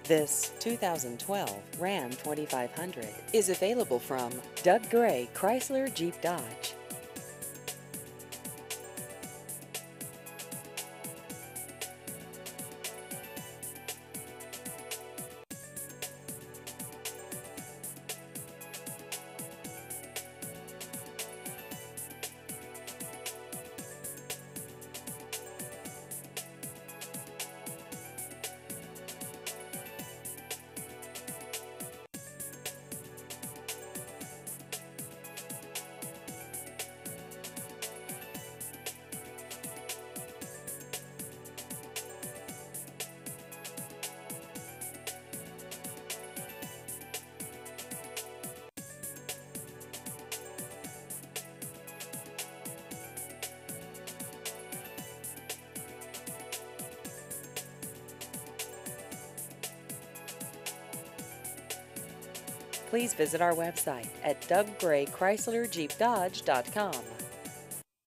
This 2012 Ram 2500 is available from Doug Gray Chrysler Jeep Dodge. Please visit our website at douggraychryslerjeepdodge.com.